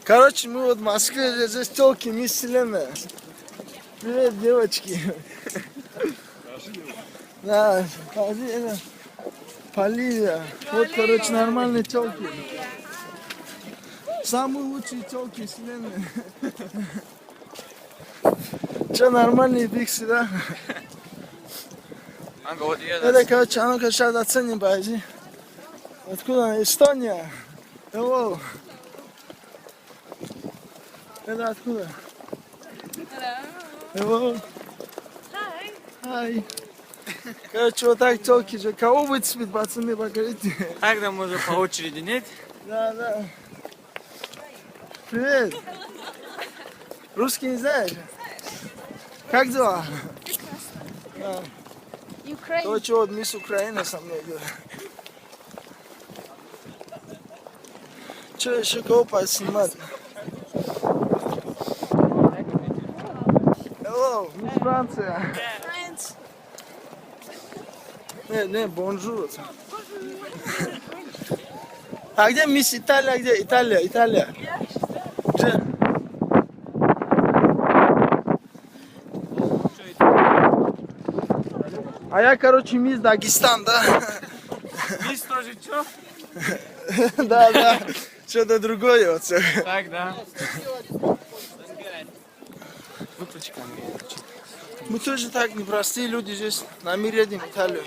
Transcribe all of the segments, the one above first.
Короче, мы вот в Москве, здесь телки, мисс Вселенная. Привет, девочки. Да, Поливия. Вот, короче, нормальные телки. Самые лучшие телки Вселенной. Че, нормальные биксы, да? Это, короче, а ну-ка сейчас оценим, подожди. Откуда? Эстония. Hello. Это откуда? Hello. Hi. Короче, вот так телки же. Кого выцепит, пацаны, покажите. Тогда можно по очереди, нет? Да, да. Привет. Русский не знаешь? Как дела? Да. Короче, вот мисс Украина со мной идет. Че еще кого поснимать? Hello, мисс Франция. Не, бонжур. А где мисс Италия? Где? Италия. Где? А я, короче, мисс Дагестан, да? Мисс тоже что? Да. Что-то другое вот всё. Так, да. Выключи камеру. Мы тоже так непростые люди здесь. На мире едем в Италию.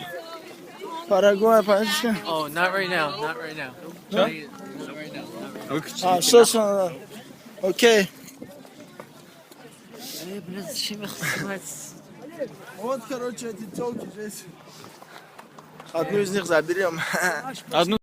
Парагвай, понимаешь? Oh, not right now, not right now. No? Not right now. Выключи. А, все. Окей. Блин, зачем их снимать? Вот, короче, эти телки здесь. Одну из них заберем. Одну